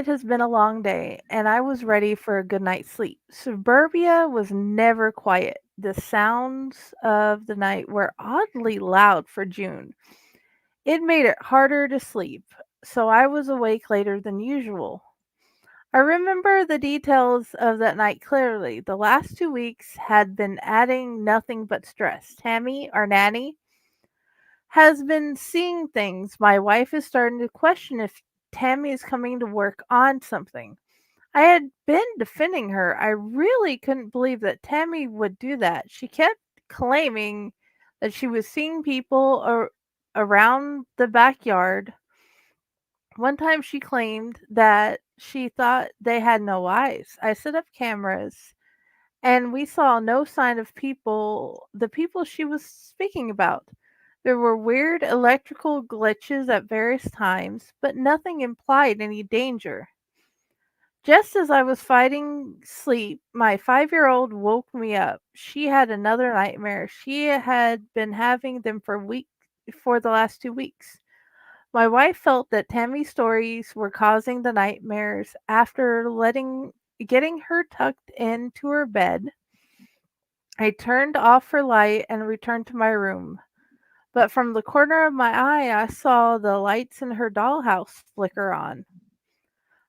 It has been a long day, and I was ready for a good night's sleep. Suburbia was never quiet. The sounds of the night were oddly loud for June. It made it harder to sleep, so I was awake later than usual. I remember the details of that night clearly. The last 2 weeks had been adding nothing but stress. Tammy, our nanny, has been seeing things. My wife is starting to question if Tammy is coming to work on something. I had been defending her. I really couldn't believe that Tammy would do that. She kept claiming that she was seeing people around the backyard. One time she claimed that she thought they had no eyes. I set up cameras and we saw no sign of the people she was speaking about. There were weird electrical glitches at various times, but nothing implied any danger. Just as I was fighting sleep, my 5-year-old woke me up. She had another nightmare. She had been having them for the last 2 weeks. My wife felt that Tammy's stories were causing the nightmares after letting getting her tucked into her bed. I turned off her light and returned to my room. But from the corner of my eye, I saw the lights in her dollhouse flicker on.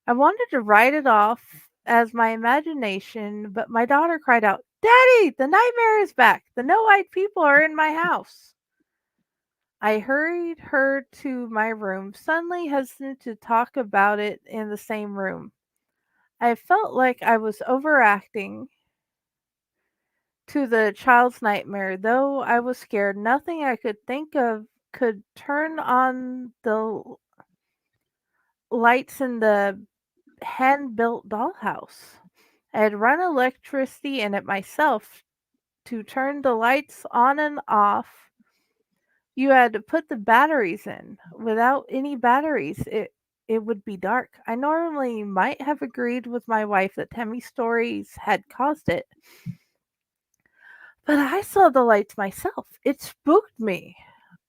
I wanted to write it off as my imagination, but my daughter cried out, "Daddy, the nightmare is back. The no-eyed people are in my house." I hurried her to my room, suddenly hesitant to talk about it in the same room. I felt like I was overacting to the child's nightmare. Though I was scared, nothing I could think of could turn on the lights in the hand-built dollhouse. I had run electricity in it myself to turn the lights on and off. You had to put the batteries in. Without any batteries, it would be dark. I normally might have agreed with my wife that Tammy's stories had caused it, but I saw the lights myself. It spooked me.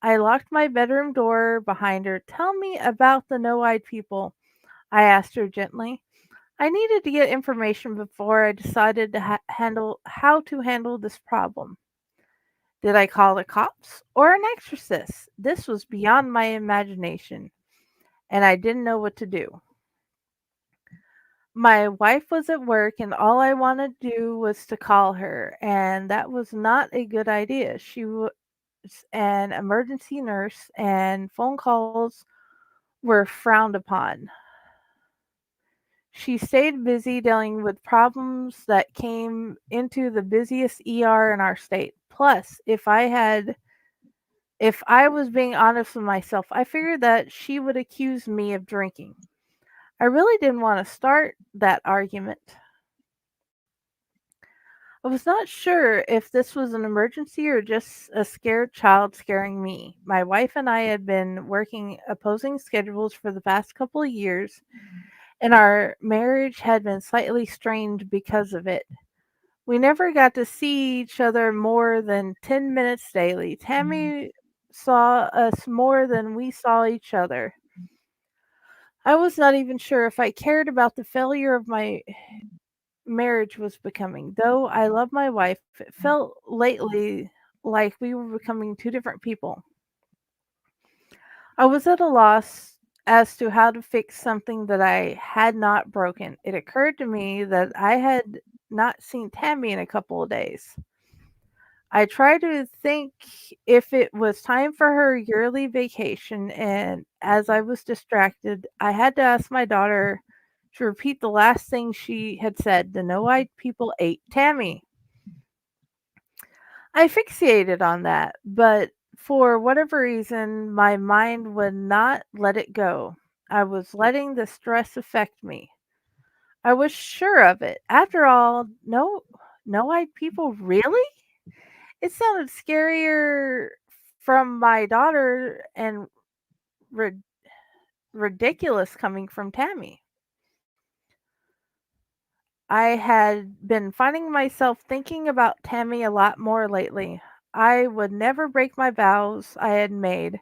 I locked my bedroom door behind her. "Tell me about the no-eyed people," I asked her gently. I needed to get information before I decided to handle how to handle this problem. Did I call the cops or an exorcist? This was beyond my imagination, and I didn't know what to do. My wife was at work, and all I wanted to do was to call her, and that was not a good idea. She was an emergency nurse, and phone calls were frowned upon. She stayed busy dealing with problems that came into the busiest ER in our state. Plus, if I was being honest with myself, I figured that she would accuse me of drinking. I really didn't want to start that argument. I was not sure if this was an emergency or just a scared child scaring me. My wife and I had been working opposing schedules for the past couple of years, and our marriage had been slightly strained because of it. We never got to see each other more than 10 minutes daily. Tammy saw us more than we saw each other. I was not even sure if I cared about the failure of my marriage was becoming. Though I love my wife, it felt lately like we were becoming two different people. I was at a loss as to how to fix something that I had not broken. It occurred to me that I had not seen Tammy in a couple of days. I tried to think if it was time for her yearly vacation, and as I was distracted, I had to ask my daughter to repeat the last thing she had said. The no eyed people ate Tammy. I fixated on that, but for whatever reason, my mind would not let it go. I was letting the stress affect me. I was sure of it. After all, no eyed people really? It sounded scarier from my daughter and rid- ridiculous coming from Tammy. I had been finding myself thinking about Tammy a lot more lately. I would never break my vows I had made,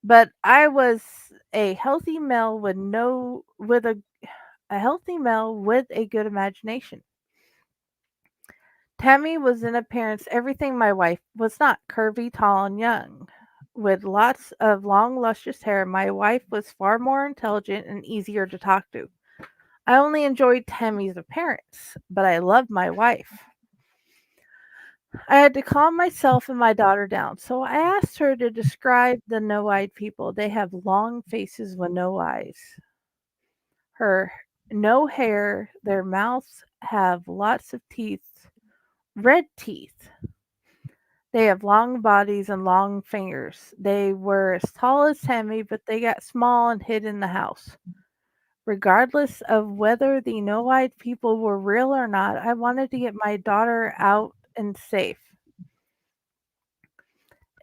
but I was a healthy male with no with a a healthy male with a good imagination. Tammy was in appearance everything my wife was not, curvy, tall, and young. With lots of long, luscious hair, my wife was far more intelligent and easier to talk to. I only enjoyed Tammy's appearance, but I loved my wife. I had to calm myself and my daughter down, so I asked her to describe the no eyed people. They have long faces with no eyes. Her no hair, their mouths have lots of teeth, red teeth. They have long bodies and long fingers. They were as tall as Tammy, but they got small and hid in the house. Regardless of whether the no eyed people were real or not, I wanted to get my daughter out and safe.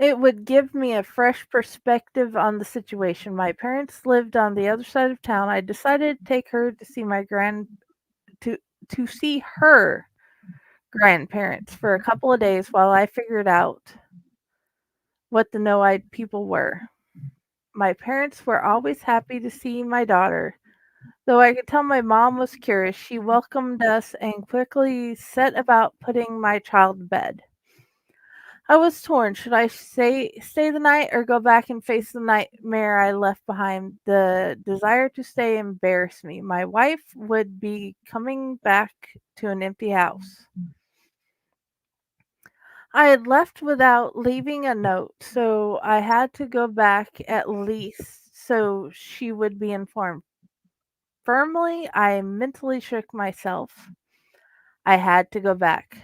It would give me a fresh perspective on the situation. My parents lived on the other side of town. I decided to take her to see my to to see her grandparents for a couple of days while I figured out what the no-eyed people were. My parents were always happy to see my daughter. Though I could tell my mom was curious, she welcomed us and quickly set about putting my child to bed. I was torn. Should I stay the night or go back and face the nightmare I left behind? The desire to stay embarrassed me. My wife would be coming back to an empty house. I had left without leaving a note, so I had to go back at least so she would be informed. Firmly, I mentally shook myself. I had to go back.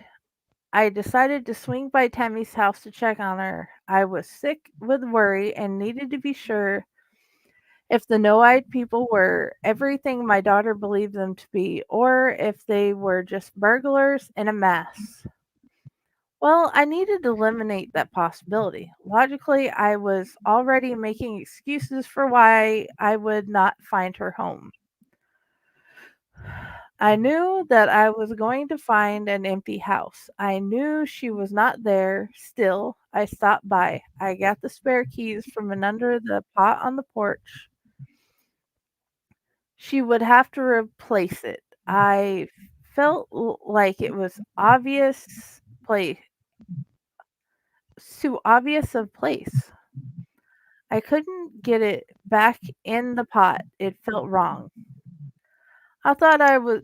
I decided to swing by Tammy's house to check on her. I was sick with worry and needed to be sure if the no eyed people were everything my daughter believed them to be, or if they were just burglars in a mask. Well, I needed to eliminate that possibility. Logically, I was already making excuses for why I would not find her home. I knew that I was going to find an empty house. I knew she was not there. Still, I stopped by. I got the spare keys from under the pot on the porch. She would have to replace it. I felt like it was place too obvious of place. I couldn't get it back in the pot. It felt wrong. I thought I was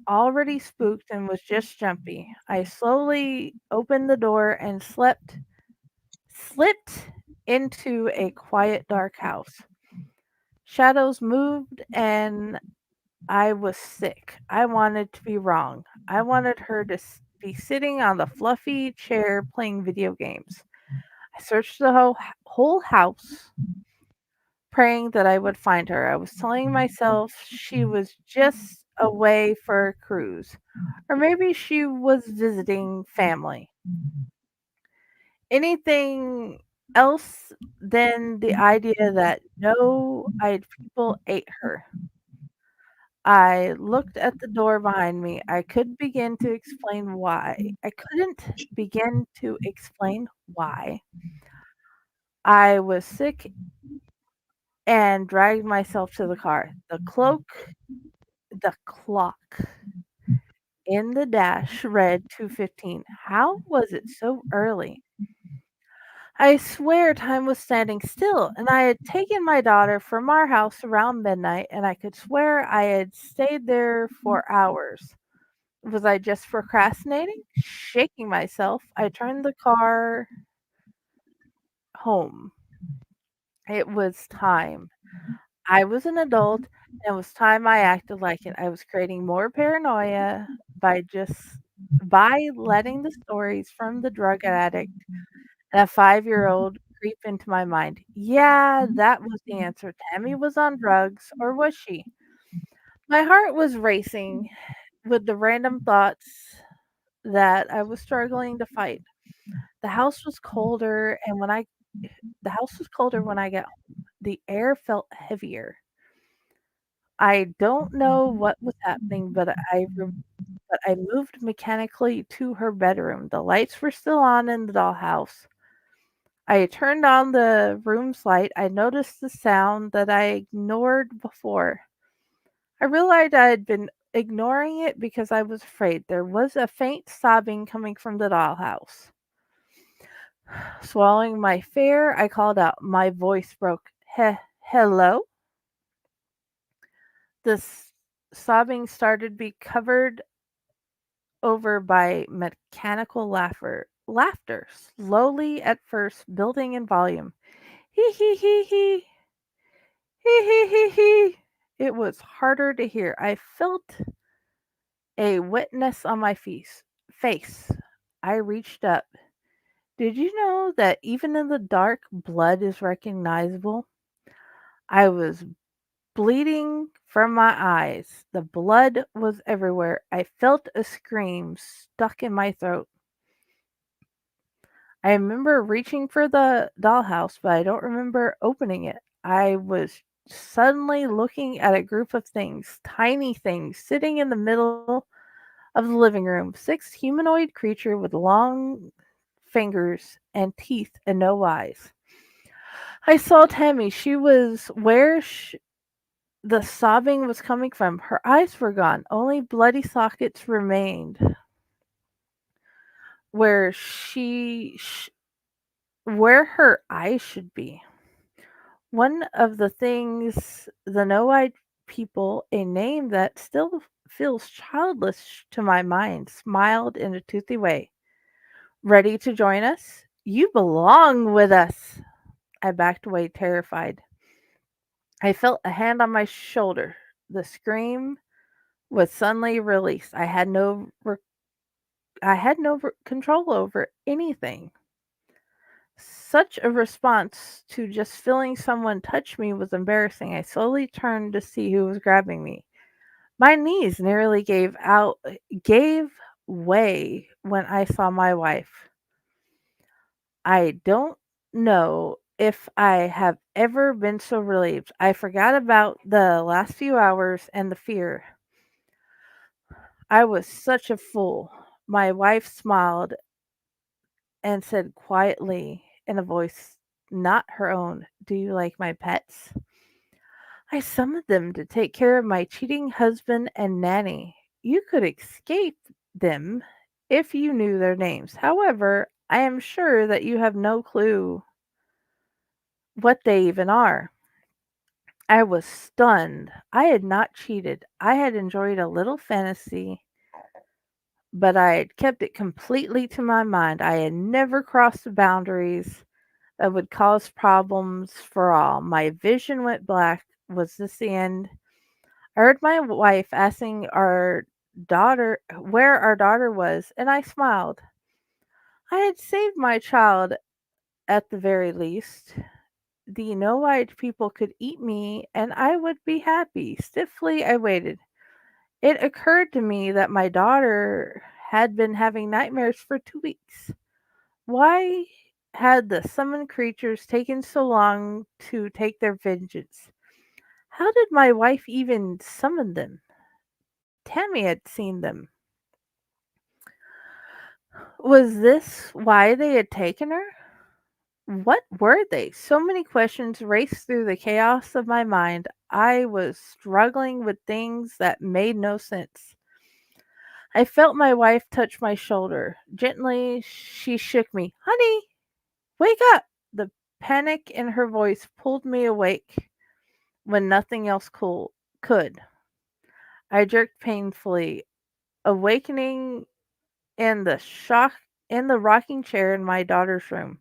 already spooked and was just jumpy. I slowly opened the door and slipped into a quiet, dark house. Shadows moved and I was sick. I wanted to be wrong. I wanted her to be sitting on the fluffy chair playing video games. I searched the whole house, praying that I would find her. I was telling myself she was just away for a cruise, or maybe she was visiting family. Anything else than the idea that no eyed people ate her. I looked at the door behind me. I couldn't begin to explain why. I was sick and dragged myself to the car. The clock in the dash read 2:15. How was it so early? I swear time was standing still, and I had taken my daughter from our house around midnight, and I could swear I had stayed there for hours. Was I just procrastinating? Shaking myself, I turned the car home. It was time. I was an adult, and it was time I acted like it. I was creating more paranoia by letting the stories from the drug addict and a 5-year-old creep into my mind. Yeah, that was the answer. Tammy was on drugs, or was she? My heart was racing with the random thoughts that I was struggling to fight. The house was colder, and the house was colder when I got home. The air felt heavier. I don't know what was happening, but I moved mechanically to her bedroom. The lights were still on in the dollhouse. I turned on the room's light. I noticed the sound that I ignored before. I realized I had been ignoring it because I was afraid. There was a faint sobbing coming from the dollhouse. Swallowing my fear, I called out. My voice broke. Hello? The sobbing started to be covered over by mechanical laughter, slowly at first, building in volume. Hee hee hee hee, hee hee hee hee. It was harder to hear. I felt a wetness on my face. I reached up. Did you know that even in the dark, blood is recognizable? I was bleeding from my eyes. The blood was everywhere. I felt a scream stuck in my throat. I remember reaching for the dollhouse, but I don't remember opening it. I was suddenly looking at a group of things, tiny things, sitting in the middle of the living room. Six humanoid creatures with long fingers and teeth and no eyes. I saw Tammy. She was where the sobbing was coming from. Her eyes were gone. Only bloody sockets remained where where her eyes should be. One of the things the no-eyed people, a name that still feels childish to my mind, smiled in a toothy way. Ready to join us? You belong with us. I backed away, terrified. I felt a hand on my shoulder. The scream was suddenly released. I had no control over anything. Such a response to just feeling someone touch me was embarrassing. I slowly turned to see who was grabbing me. My knees nearly gave way when I saw my wife. I don't know if I have ever been so relieved. I forgot about the last few hours and the fear. I was such a fool. My wife smiled and said quietly in a voice not her own, do you like my pets? I summoned them to take care of my cheating husband and nanny. You could escape them if you knew their names. However, I am sure that you have no clue what they even are. I was stunned. I had not cheated. I had enjoyed a little fantasy, but I had kept it completely to my mind. I had never crossed the boundaries that would cause problems for all. My vision went black. Was this the end? I heard my wife asking our daughter where our daughter was, and I smiled. I had saved my child at the very least. The no-eyed people could eat me, and I would be happy. Stiffly, I waited. It occurred to me that my daughter had been having nightmares for 2 weeks. Why had the summoned creatures taken so long to take their vengeance? How did my wife even summon them? Tammy had seen them. Was this why they had taken her? What were they? So many questions raced through the chaos of my mind. I was struggling with things that made no sense. I felt my wife touch my shoulder. Gently, she shook me. Honey, wake up! The panic in her voice pulled me awake when nothing else could. I jerked painfully, awakening in the rocking chair in my daughter's room.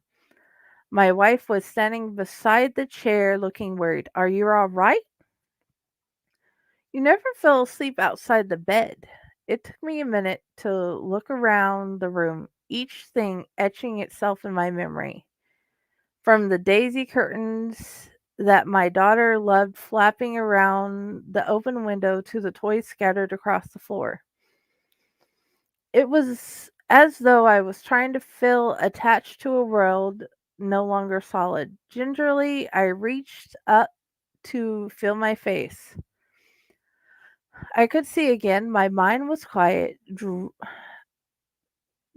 My wife was standing beside the chair looking worried. Are you all right? You never fell asleep outside the bed. It took me a minute to look around the room, each thing etching itself in my memory. From the daisy curtains that my daughter loved flapping around the open window to the toys scattered across the floor. It was as though I was trying to feel attached to a world no longer solid. Gingerly, I reached up to feel my face. I could see again. My mind was quiet,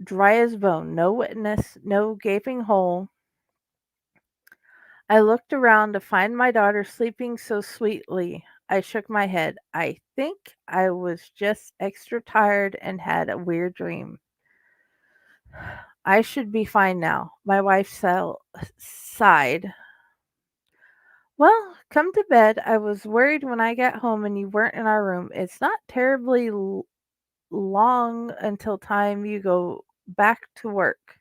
dry as bone. No witness, no gaping hole. I looked around to find my daughter sleeping so sweetly. I shook my head. I think I was just extra tired and had a weird dream. I should be fine now. My wife sighed. Well, come to bed. I was worried when I got home and you weren't in our room. It's not terribly long until time you go back to work.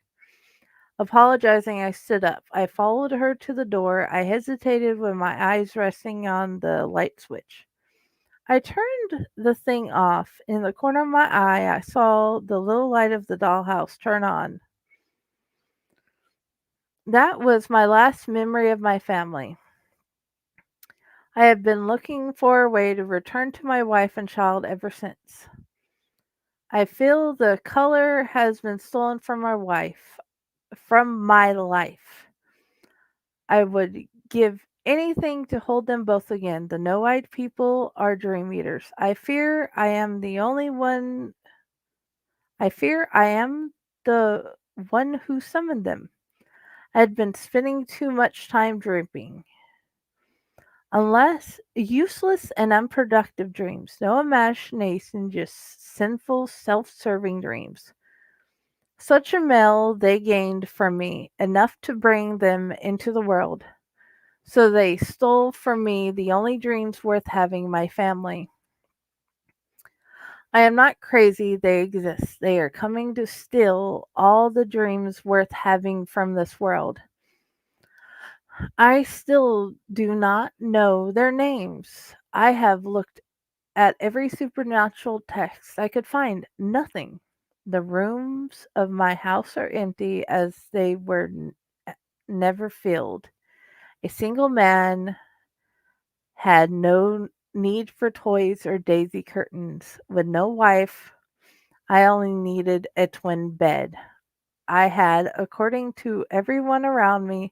Apologizing, I stood up. I followed her to the door. I hesitated with my eyes resting on the light switch. I turned the thing off. In the corner of my eye, I saw the little light of the dollhouse turn on. That was my last memory of my family. I have been looking for a way to return to my wife and child ever since. I feel the color has been stolen from from my life. I would give anything to hold them both again. The no-eyed people are dream eaters. I fear I am the one who summoned them. I had been spending too much time dreaming. Unless useless and unproductive dreams, no imagination, just sinful, self serving dreams. Such a meal they gained from me, enough to bring them into the world. So they stole from me the only dreams worth having, my family. I am not crazy, they exist. They are coming to steal all the dreams worth having from this world. I still do not know their names. I have looked at every supernatural text I could find. Nothing. The rooms of my house are empty as they were never filled. A single man had no need for toys or daisy curtains. With no wife, I only needed a twin bed. I had, according to everyone around me,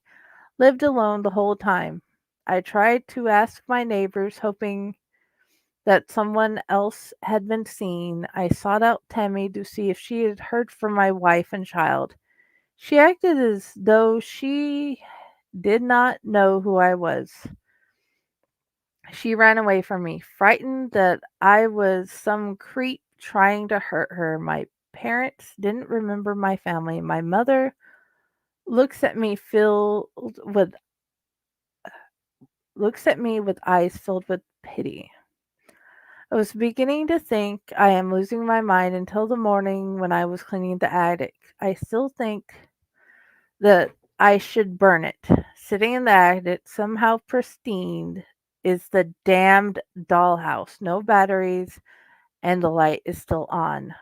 lived alone the whole time. I tried to ask my neighbors, hoping that someone else had been seen. I sought out Tammy to see if she had heard from my wife and child. She acted as though she did not know who I was. She ran away from me, frightened that I was some creep trying to hurt her. My parents didn't remember my family. My mother looks at me filled with looks at me with eyes filled with pity. I was beginning to think I am losing my mind until the morning when I was cleaning the attic. I still think that I should burn it. Sitting in the attic, somehow pristine, is the damned dollhouse. No batteries, and the light is still on.